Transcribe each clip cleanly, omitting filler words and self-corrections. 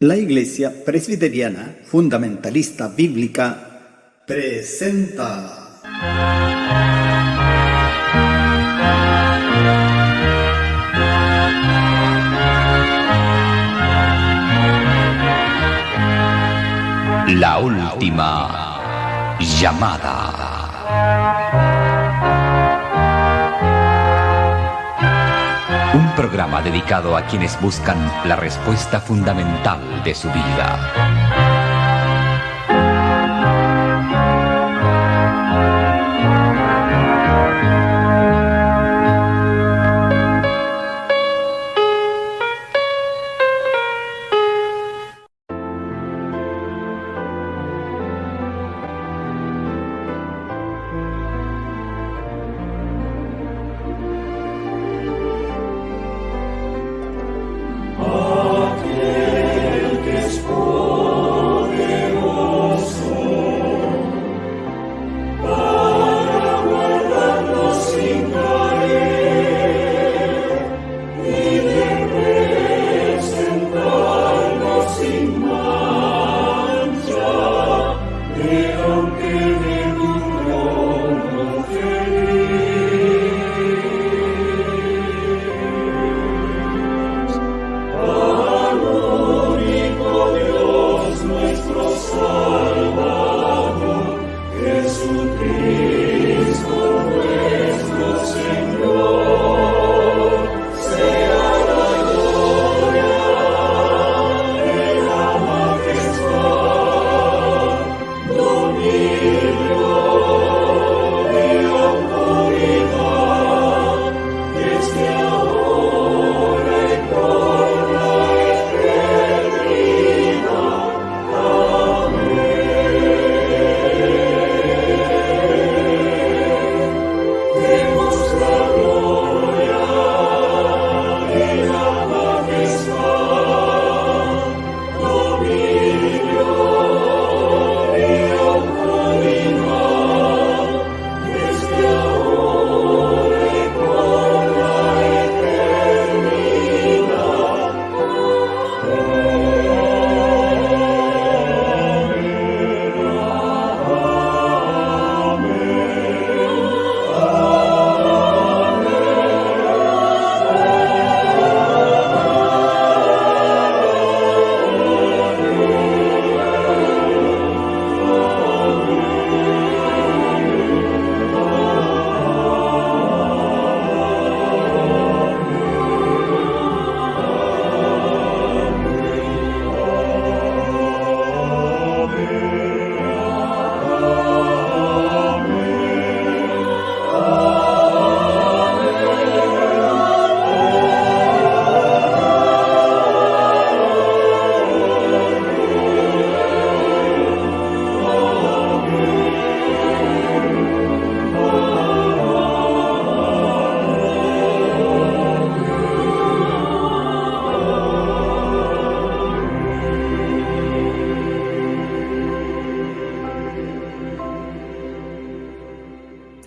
La Iglesia Presbiteriana Fundamentalista Bíblica presenta La última llamada. Un programa dedicado a quienes buscan la respuesta fundamental de su vida.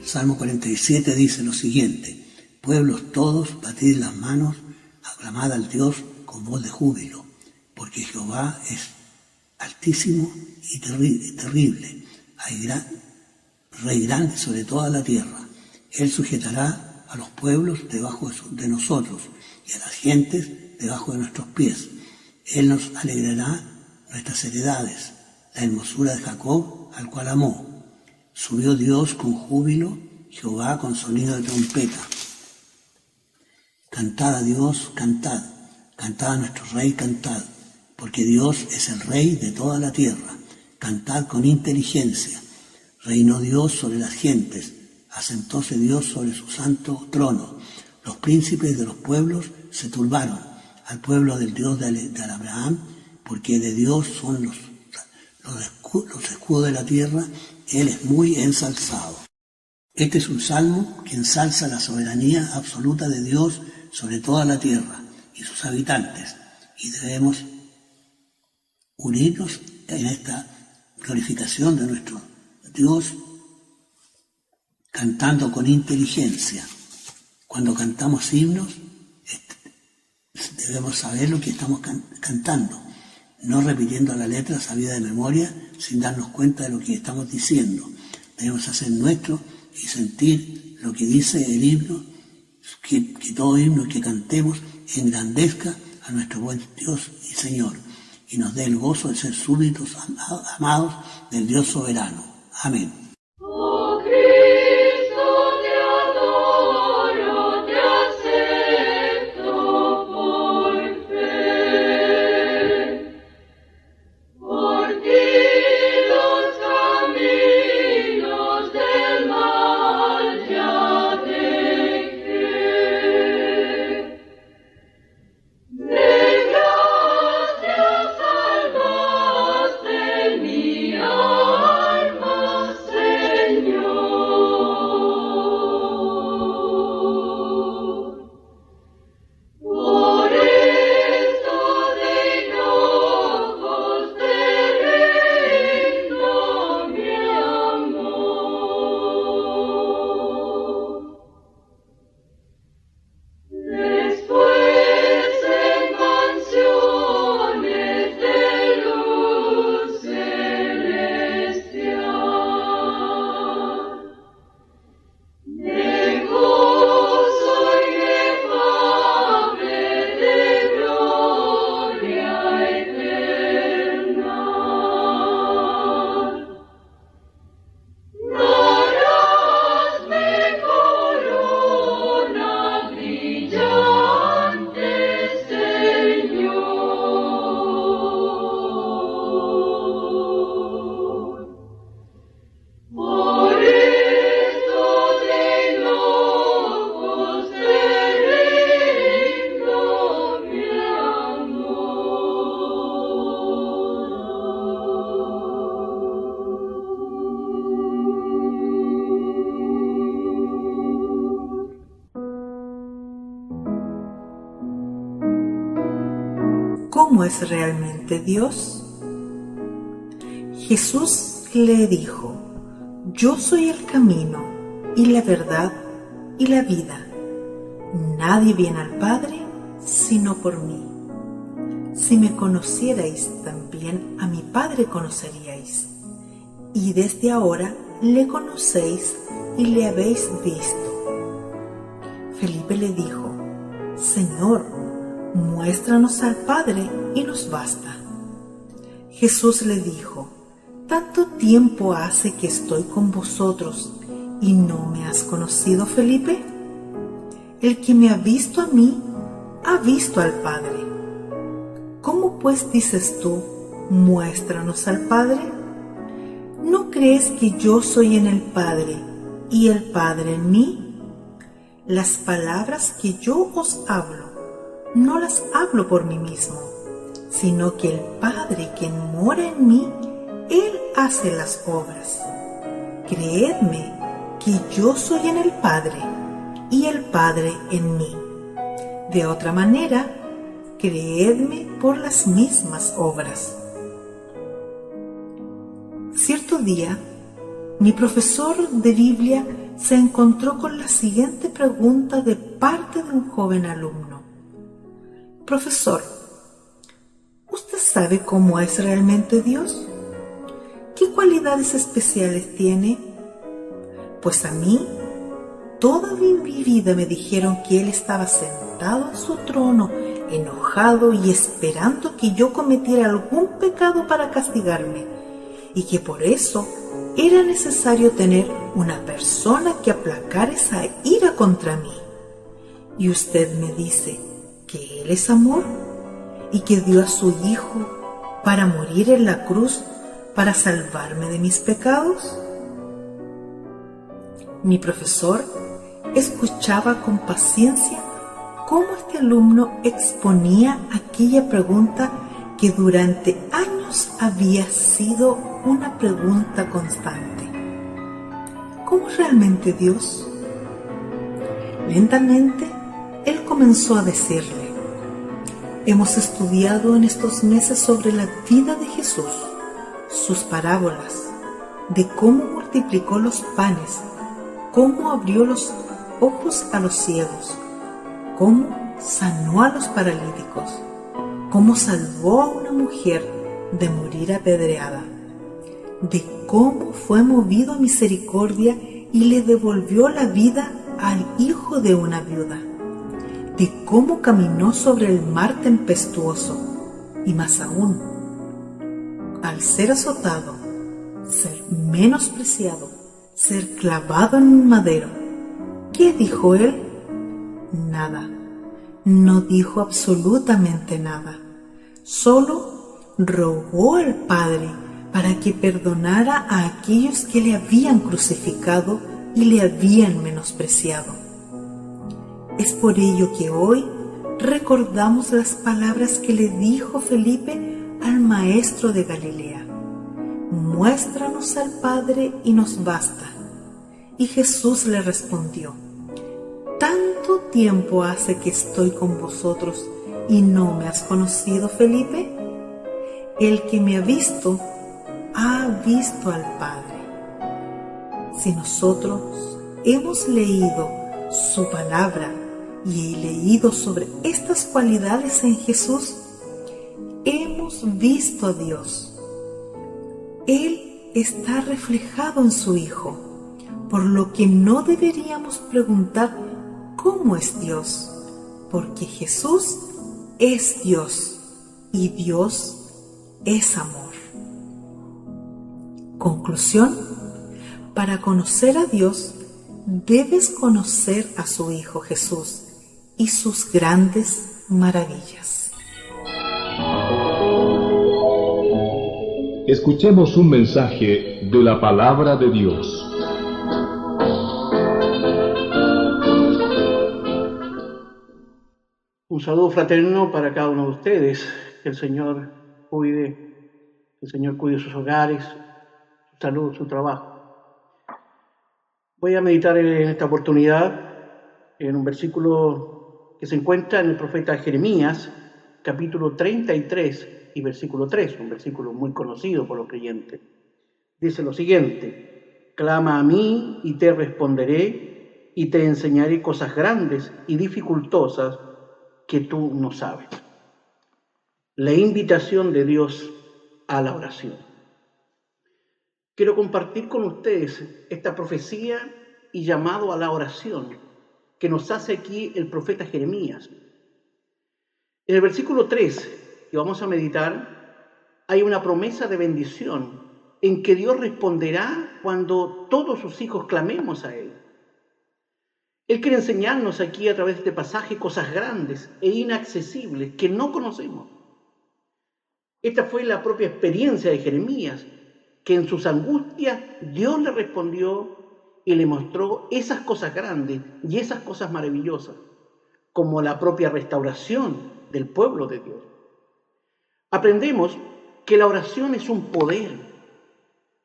Salmo 47 dice lo siguiente: pueblos todos, batid las manos, aclamad al Dios con voz de júbilo, porque Jehová es altísimo y terrible, Rey grande sobre toda la tierra. Él sujetará a los pueblos debajo de nosotros y a las gentes debajo de nuestros pies. Él nos alegrará nuestras heredades, la hermosura de Jacob, al cual amó. Subió Dios con júbilo, Jehová con sonido de trompeta. Cantad a Dios, cantad a nuestro Rey, cantad, porque Dios es el Rey de toda la tierra. Cantad con inteligencia. Reinó Dios sobre las gentes, asentóse Dios sobre su santo trono. Los príncipes de los pueblos se turbaron al pueblo del Dios de Abraham, porque de Dios son los escudos de la tierra. Él es muy ensalzado. Este es un salmo que ensalza la soberanía absoluta de Dios sobre toda la tierra y sus habitantes, y debemos unirnos en esta glorificación de nuestro Dios, cantando con inteligencia. Cuando cantamos himnos, debemos saber lo que estamos cantando. no repitiendo la letra sabida de memoria sin darnos cuenta de lo que estamos diciendo. Debemos hacer nuestro y sentir lo que dice el himno, que todo himno que cantemos engrandezca a nuestro buen Dios y Señor y nos dé el gozo de ser súbditos amados del Dios soberano. Amén. ¿Cómo es realmente Dios? Jesús le dijo: yo soy el camino y la verdad y la vida. Nadie viene al Padre sino por mí. Si me conocierais, también a mi Padre conoceríais. Y desde ahora le conocéis y le habéis visto. Felipe le dijo: Señor, muéstranos al Padre y nos basta. Jesús le dijo: ¿tanto tiempo hace que estoy con vosotros y no me has conocido, Felipe? El que me ha visto a mí, ha visto al Padre. ¿Cómo pues dices tú, muéstranos al Padre? ¿No crees que yo soy en el Padre y el Padre en mí? Las palabras que yo os hablo, no las hablo por mí mismo, sino que el Padre quien mora en mí, Él hace las obras. Creedme que yo soy en el Padre y el Padre en mí. De otra manera, creedme por las mismas obras. Cierto día, mi profesor de Biblia se encontró con la siguiente pregunta de parte de un joven alumno: Profesor, ¿usted sabe cómo es realmente Dios? ¿Qué cualidades especiales tiene? Pues a mí, toda mi vida me dijeron que Él estaba sentado en su trono, enojado y esperando que yo cometiera algún pecado para castigarme, y que por eso era necesario tener una persona que aplacara esa ira contra mí. Y usted me dice que Él es amor y que dio a su Hijo para morir en la cruz para salvarme de mis pecados. Mi profesor escuchaba con paciencia cómo este alumno exponía aquella pregunta que durante años había sido una pregunta constante. ¿Cómo es realmente Dios? Lentamente, él comenzó a decirle: hemos estudiado en estos meses sobre la vida de Jesús, sus parábolas, de cómo multiplicó los panes, cómo abrió los ojos a los ciegos, cómo sanó a los paralíticos, cómo salvó a una mujer de morir apedreada, de cómo fue movido a misericordia y le devolvió la vida al hijo de una viuda, de cómo caminó sobre el mar tempestuoso y más aún, al ser azotado, ser menospreciado, ser clavado en un madero. ¿Qué dijo él? Nada. No dijo absolutamente nada. Solo rogó al Padre para que perdonara a aquellos que le habían crucificado y le habían menospreciado. Es por ello que hoy recordamos las palabras que le dijo Felipe al maestro de Galilea: muéstranos al Padre y nos basta. Y Jesús le respondió: ¿tanto tiempo hace que estoy con vosotros y no me has conocido, Felipe? El que me ha visto al Padre. Si nosotros hemos leído su palabra y he leído sobre estas cualidades en Jesús, hemos visto a Dios. Él está reflejado en su Hijo, por lo que no deberíamos preguntar ¿cómo es Dios? Porque Jesús es Dios y Dios es amor. Conclusión: para conocer a Dios, debes conocer a su Hijo Jesús y sus grandes maravillas. Escuchemos un mensaje de la Palabra de Dios. Un saludo fraterno para cada uno de ustedes. Que el Señor cuide sus hogares, su salud, su trabajo. Voy a meditar en esta oportunidad en un versículo que se encuentra en el profeta Jeremías, capítulo 33 y versículo 3, un versículo muy conocido por los creyentes. Dice lo siguiente: clama a mí y te responderé y te enseñaré cosas grandes y dificultosas que tú no sabes. La invitación de Dios a la oración. Quiero compartir con ustedes esta profecía y llamado a la oración que nos hace aquí el profeta Jeremías. En el versículo 3 que vamos a meditar, hay una promesa de bendición en que Dios responderá cuando todos sus hijos clamemos a Él. Él quiere enseñarnos aquí a través de este pasaje cosas grandes e inaccesibles que no conocemos. Esta fue la propia experiencia de Jeremías, que en sus angustias Dios le respondió y le mostró esas cosas grandes y esas cosas maravillosas, como la propia restauración del pueblo de Dios. Aprendemos que la oración es un poder,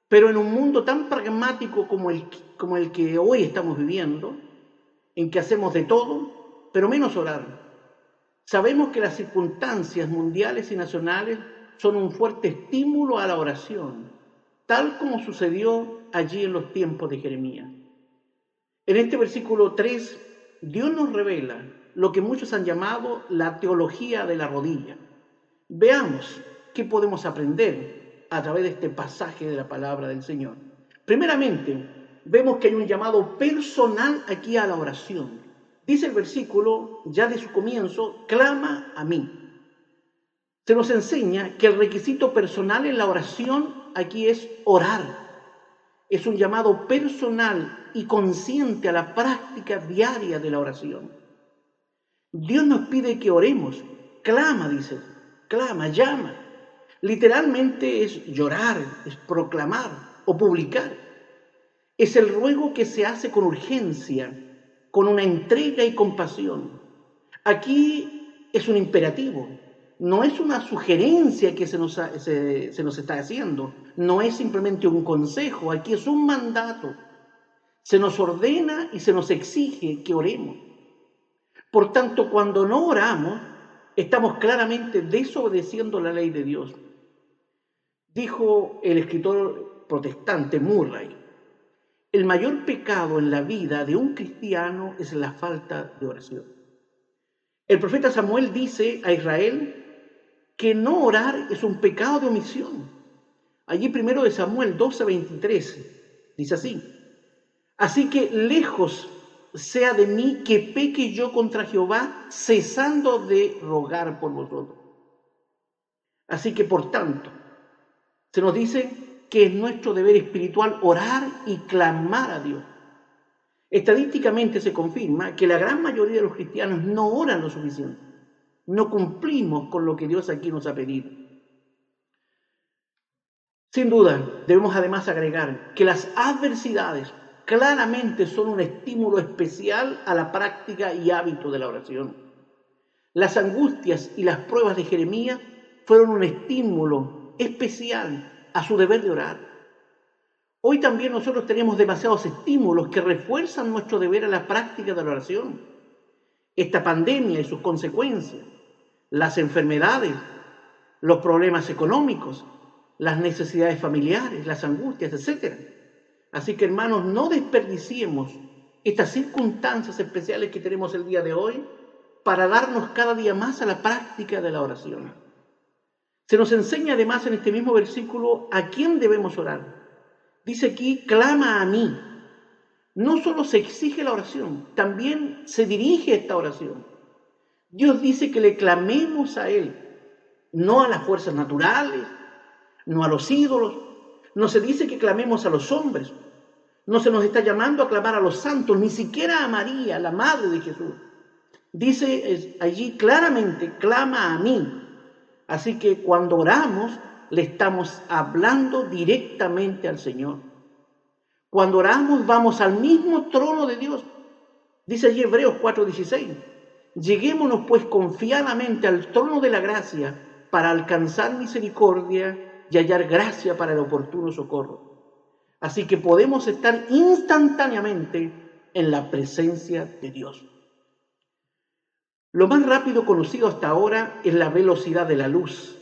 pero en un mundo tan pragmático como el que hoy estamos viviendo, en que hacemos de todo, pero menos orar. Sabemos que las circunstancias mundiales y nacionales son un fuerte estímulo a la oración, tal como sucedió allí en los tiempos de Jeremías. En este versículo 3, Dios nos revela lo que muchos han llamado la teología de la rodilla. Veamos qué podemos aprender a través de este pasaje de la palabra del Señor. Primeramente, vemos que hay un llamado personal aquí a la oración. Dice el versículo, ya de su comienzo, clama a mí. Se nos enseña que el requisito personal en la oración aquí es orar. Es un llamado personal y consciente a la práctica diaria de la oración. Dios nos pide que oremos. Clama, dice. Clama, llama. Literalmente es llorar, es proclamar o publicar. Es el ruego que se hace con urgencia, con una entrega y compasión. Aquí es un imperativo, no es una sugerencia que se nos está haciendo, no es simplemente un consejo, aquí es un mandato. Se nos ordena y se nos exige que oremos. Por tanto, cuando no oramos, estamos claramente desobedeciendo la ley de Dios. Dijo el escritor protestante Murray: el mayor pecado en la vida de un cristiano es la falta de oración. El profeta Samuel dice a Israel que no orar es un pecado de omisión. Allí 1 Samuel 12:23 dice así: así que lejos sea de mí que peque yo contra Jehová, cesando de rogar por vosotros. Así que, por tanto, se nos dice que es nuestro deber espiritual orar y clamar a Dios. Estadísticamente se confirma que la gran mayoría de los cristianos no oran lo suficiente. No cumplimos con lo que Dios aquí nos ha pedido. Sin duda, debemos además agregar que las adversidades claramente son un estímulo especial a la práctica y hábito de la oración. Las angustias y las pruebas de Jeremías fueron un estímulo especial a su deber de orar. Hoy también nosotros tenemos demasiados estímulos que refuerzan nuestro deber a la práctica de la oración. Esta pandemia y sus consecuencias, las enfermedades, los problemas económicos, las necesidades familiares, las angustias, etc. Así que, hermanos, no desperdiciemos estas circunstancias especiales que tenemos el día de hoy para darnos cada día más a la práctica de la oración. Se nos enseña además en este mismo versículo a quién debemos orar. Dice aquí, clama a mí. No solo se exige la oración, también se dirige esta oración. Dios dice que le clamemos a Él, no a las fuerzas naturales, no a los ídolos. No se dice que clamemos a los hombres. No se nos está llamando a clamar a los santos, ni siquiera a María, la madre de Jesús. Dice allí claramente, clama a mí. Así que cuando oramos, le estamos hablando directamente al Señor. Cuando oramos, vamos al mismo trono de Dios. Dice allí Hebreos 4:16. Lleguémonos pues confiadamente al trono de la gracia para alcanzar misericordia y hallar gracia para el oportuno socorro. Así que podemos estar instantáneamente en la presencia de Dios. Lo más rápido conocido hasta ahora es la velocidad de la luz,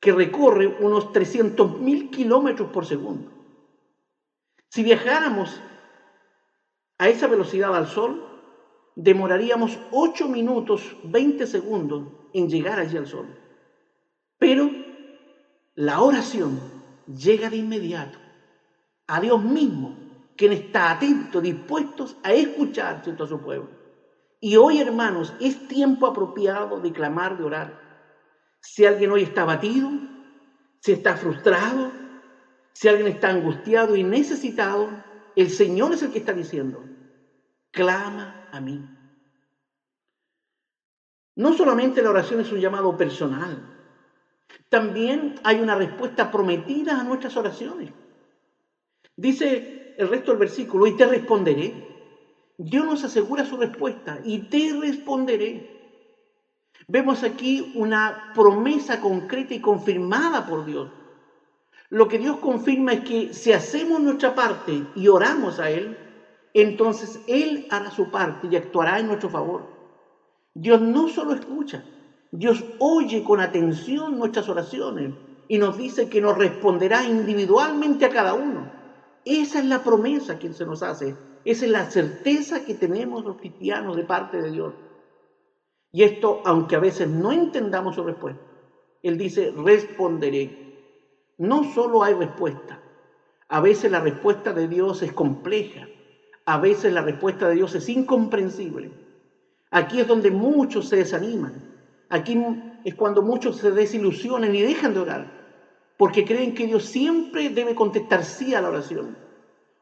que recorre unos 300.000 kilómetros por segundo. Si viajáramos a esa velocidad al Sol, demoraríamos 8 minutos 20 segundos en llegar allí al Sol. Pero la oración llega de inmediato a Dios mismo, quien está atento, dispuesto a escuchar a su pueblo. Y hoy, hermanos, es tiempo apropiado de clamar, de orar. Si alguien hoy está abatido, si está frustrado, si alguien está angustiado y necesitado, el Señor es el que está diciendo, clama a mí. No solamente la oración es un llamado personal, también hay una respuesta prometida a nuestras oraciones. Dice el resto del versículo, y te responderé. Dios nos asegura su respuesta, y te responderé. Vemos aquí una promesa concreta y confirmada por Dios. Lo que Dios confirma es que si hacemos nuestra parte y oramos a Él, entonces Él hará su parte y actuará en nuestro favor. Dios no solo escucha, Dios oye con atención nuestras oraciones y nos dice que nos responderá individualmente a cada uno. Esa es la promesa que se nos hace, esa es la certeza que tenemos los cristianos de parte de Dios. Y esto, aunque a veces no entendamos su respuesta, Él dice, responderé. No solo hay respuesta, a veces la respuesta de Dios es compleja, a veces la respuesta de Dios es incomprensible. Aquí es donde muchos se desaniman, aquí es cuando muchos se desilusionan y dejan de orar, porque creen que Dios siempre debe contestar sí a la oración.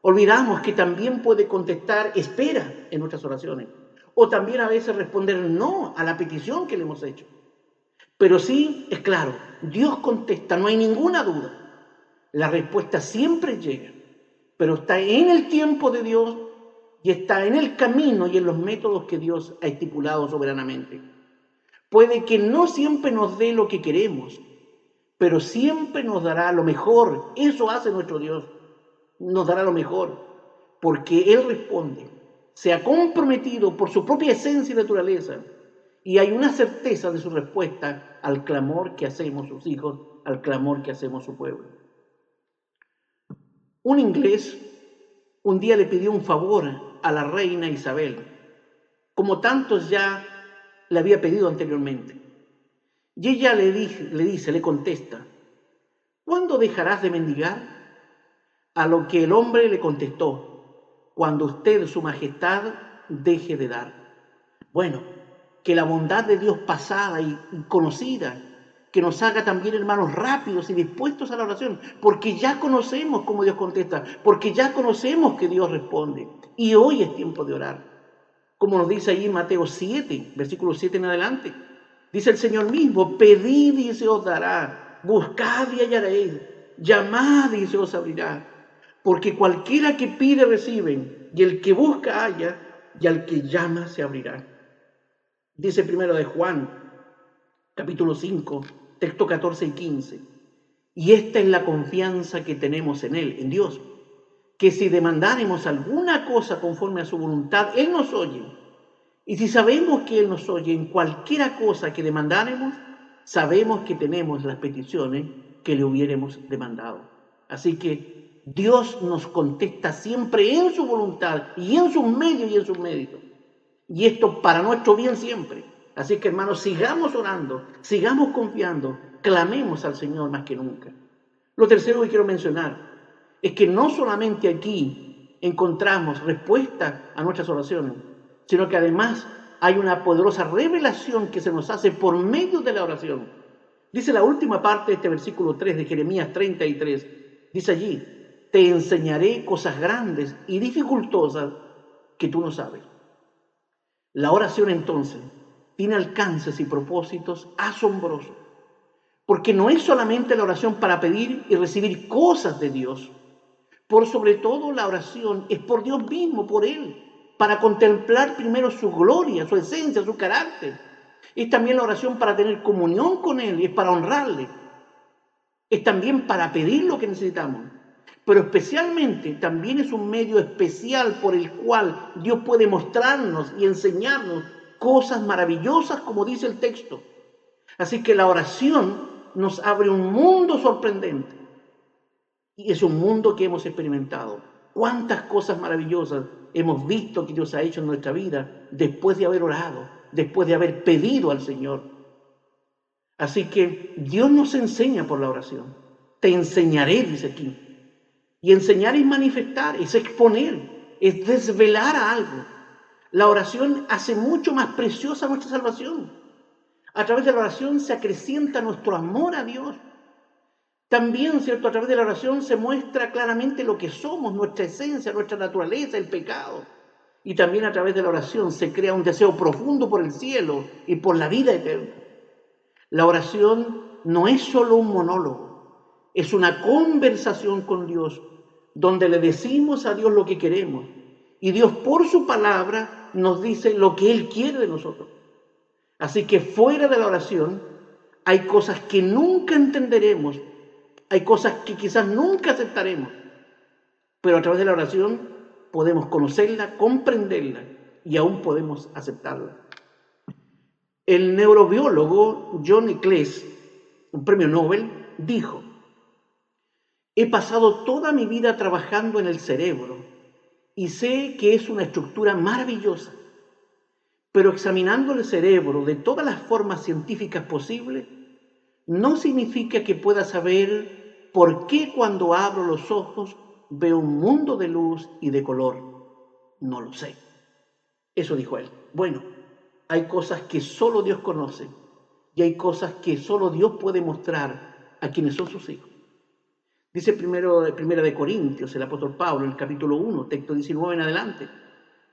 Olvidamos que también puede contestar espera en nuestras oraciones, o también a veces responder no a la petición que le hemos hecho. Pero sí, es claro, Dios contesta, no hay ninguna duda. La respuesta siempre llega, pero está en el tiempo de Dios y está en el camino y en los métodos que Dios ha estipulado soberanamente. Puede que no siempre nos dé lo que queremos, pero siempre nos dará lo mejor. Eso hace nuestro Dios, nos dará lo mejor, porque Él responde, se ha comprometido por su propia esencia y naturaleza, y hay una certeza de su respuesta al clamor que hacemos sus hijos, al clamor que hacemos su pueblo. Un inglés un día le pidió un favor a la reina Isabel, como tantos ya le había pedido anteriormente. Y ella le contesta, ¿cuándo dejarás de mendigar? A lo que el hombre le contestó, cuando usted, su majestad, deje de dar. Bueno, que la bondad de Dios pasada y conocida, que nos haga también, hermanos, rápidos y dispuestos a la oración, porque ya conocemos cómo Dios contesta, porque ya conocemos que Dios responde. Y hoy es tiempo de orar. Como nos dice ahí en Mateo 7, versículo 7 en adelante. Dice el Señor mismo, pedid y se os dará, buscad y hallaréis, llamad y se os abrirá. Porque cualquiera que pide recibe, y el que busca halla, y al que llama se abrirá. Dice primero de Juan, capítulo 5, texto 14 y 15. Y esta es la confianza que tenemos en Él, en Dios, que si demandáremos alguna cosa conforme a su voluntad, Él nos oye. Y si sabemos que Él nos oye en cualquiera cosa que demandáremos, sabemos que tenemos las peticiones que le hubiéremos demandado. Así que Dios nos contesta siempre en su voluntad y en sus medios y en sus méritos. Y esto para nuestro bien siempre. Así que, hermanos, sigamos orando, sigamos confiando, clamemos al Señor más que nunca. Lo tercero que quiero mencionar es que no solamente aquí encontramos respuesta a nuestras oraciones, sino que además hay una poderosa revelación que se nos hace por medio de la oración. Dice la última parte de este versículo 3 de Jeremías 33, dice allí, te enseñaré cosas grandes y dificultosas que tú no sabes. La oración entonces tiene alcances y propósitos asombrosos, porque no es solamente la oración para pedir y recibir cosas de Dios. Por sobre todo la oración es por Dios mismo, por Él, para contemplar primero su gloria, su esencia, su carácter. Es también la oración para tener comunión con Él, es para honrarle. Es también para pedir lo que necesitamos. Pero especialmente también es un medio especial por el cual Dios puede mostrarnos y enseñarnos cosas maravillosas, como dice el texto. Así que la oración nos abre un mundo sorprendente. Y es un mundo que hemos experimentado. ¿Cuántas cosas maravillosas hemos visto que Dios ha hecho en nuestra vida después de haber orado, después de haber pedido al Señor? Así que Dios nos enseña por la oración. Te enseñaré, dice aquí. Y enseñar es manifestar, es exponer, es desvelar a algo. La oración hace mucho más preciosa nuestra salvación. A través de la oración se acrecienta nuestro amor a Dios. También, ¿cierto? A través de la oración se muestra claramente lo que somos, nuestra esencia, nuestra naturaleza, el pecado. Y también a través de la oración se crea un deseo profundo por el cielo y por la vida eterna. La oración no es solo un monólogo, es una conversación con Dios, donde le decimos a Dios lo que queremos. Y Dios por su palabra nos dice lo que Él quiere de nosotros. Así que fuera de la oración hay cosas que nunca entenderemos, hay cosas que quizás nunca aceptaremos, pero a través de la oración podemos conocerla, comprenderla y aún podemos aceptarla. El neurobiólogo John Eccles, un premio Nobel, dijo, he pasado toda mi vida trabajando en el cerebro y sé que es una estructura maravillosa, pero examinando el cerebro de todas las formas científicas posibles, no significa que pueda saber por qué cuando abro los ojos veo un mundo de luz y de color. No lo sé. Eso dijo él. Bueno, hay cosas que solo Dios conoce y hay cosas que solo Dios puede mostrar a quienes son sus hijos. Dice primera de Corintios, el apóstol Pablo, en el capítulo 1, texto 19 en adelante,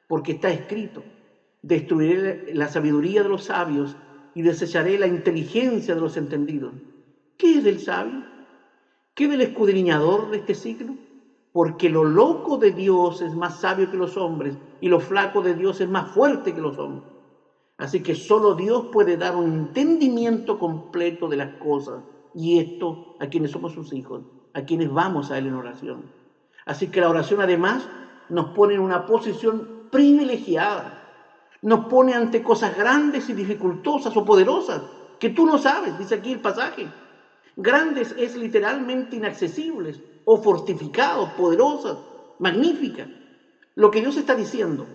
porque está escrito, destruiré la sabiduría de los sabios y desecharé la inteligencia de los entendidos. ¿Qué es del sabio? ¿Qué del escudriñador de este siglo? Porque lo loco de Dios es más sabio que los hombres y lo flaco de Dios es más fuerte que los hombres. Así que solo Dios puede dar un entendimiento completo de las cosas, y esto a quienes somos sus hijos, a quienes vamos a Él en oración. Así que la oración además nos pone en una posición privilegiada, nos pone ante cosas grandes y dificultosas o poderosas que tú no sabes, dice aquí el pasaje. Grandes es literalmente inaccesibles o fortificados, poderosas, magníficas. Lo que Dios está diciendo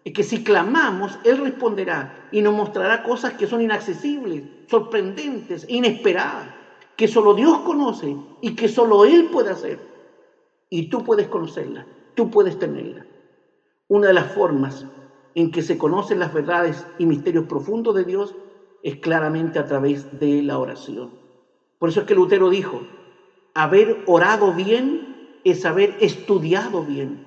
es que si clamamos, Él responderá y nos mostrará cosas que son inaccesibles, sorprendentes, inesperadas, que solo Dios conoce y que solo Él puede hacer. Y tú puedes conocerla, tú puedes tenerla. Una de las formas en que se conocen las verdades y misterios profundos de Dios es claramente a través de la oración. Por eso es que Lutero dijo, haber orado bien es haber estudiado bien.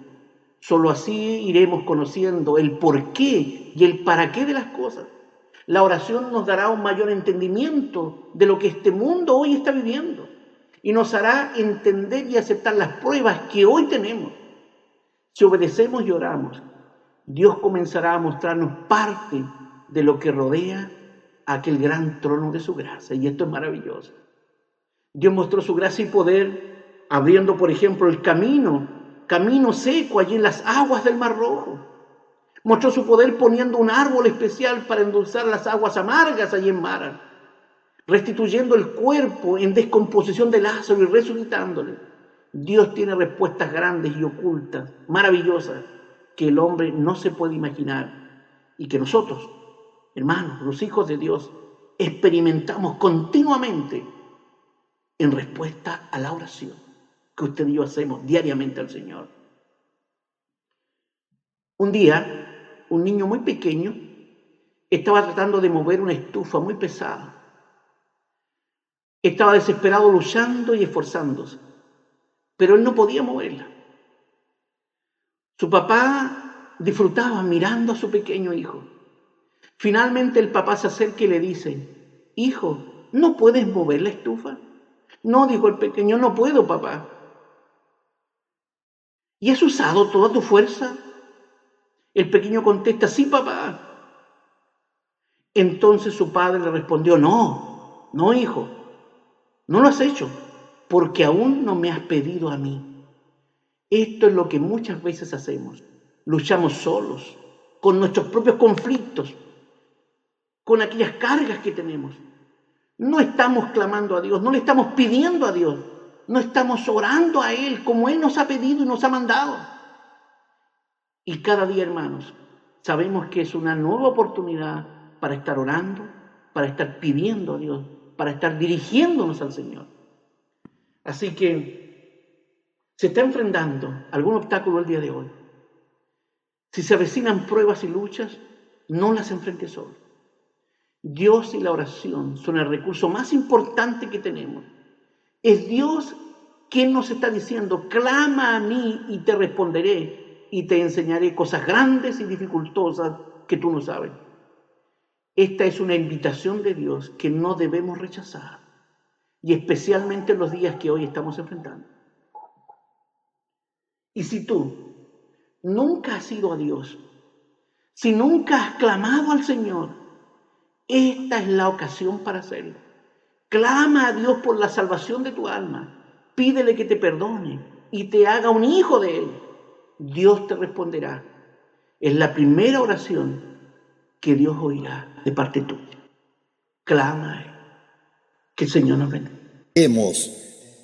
Solo así iremos conociendo el porqué y el para qué de las cosas. La oración nos dará un mayor entendimiento de lo que este mundo hoy está viviendo y nos hará entender y aceptar las pruebas que hoy tenemos. Si obedecemos y oramos, Dios comenzará a mostrarnos parte de lo que rodea aquel gran trono de su gracia. Y esto es maravilloso. Dios mostró su gracia y poder abriendo, por ejemplo, el camino seco allí en las aguas del Mar Rojo. Mostró su poder poniendo un árbol especial para endulzar las aguas amargas allí en Mara, restituyendo el cuerpo en descomposición de Lázaro y resucitándole. Dios tiene respuestas grandes y ocultas, maravillosas, que el hombre no se puede imaginar y que nosotros, hermanos, los hijos de Dios, experimentamos continuamente en respuesta a la oración que usted y yo hacemos diariamente al Señor. Un día, un niño muy pequeño estaba tratando de mover una estufa muy pesada. Estaba desesperado luchando y esforzándose, pero él no podía moverla. Su papá disfrutaba mirando a su pequeño hijo. Finalmente el papá se acerca y le dice, hijo, ¿no puedes mover la estufa? No, dijo el pequeño, no puedo, papá. ¿Y has usado toda tu fuerza? El pequeño contesta, sí, papá. Entonces su padre le respondió, no, hijo, no lo has hecho, porque aún no me has pedido a mí. Esto es lo que muchas veces hacemos. Luchamos solos, con nuestros propios conflictos, con aquellas cargas que tenemos. No estamos clamando a Dios, no le estamos pidiendo a Dios, no estamos orando a Él como Él nos ha pedido y nos ha mandado. Y cada día, hermanos, sabemos que es una nueva oportunidad para estar orando, para estar pidiendo a Dios, para estar dirigiéndonos al Señor. Así que se está enfrentando algún obstáculo el día de hoy. Si se avecinan pruebas y luchas, no las enfrente solo. Dios y la oración son el recurso más importante que tenemos. Es Dios quien nos está diciendo, clama a mí y te responderé y te enseñaré cosas grandes y dificultosas que tú no sabes. Esta es una invitación de Dios que no debemos rechazar, y especialmente en los días que hoy estamos enfrentando. Y si tú nunca has ido a Dios, si nunca has clamado al Señor, esta es la ocasión para hacerlo. Clama a Dios por la salvación de tu alma. Pídele que te perdone y te haga un hijo de Él. Dios te responderá. Es la primera oración que Dios oirá de parte tuya. Clama a Él. Que el Señor nos bendiga. Hemos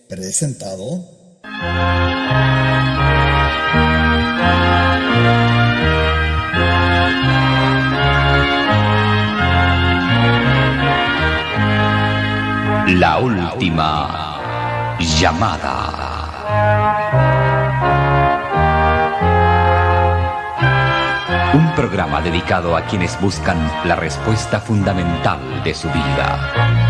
presentado La última llamada. Un programa dedicado a quienes buscan la respuesta fundamental de su vida.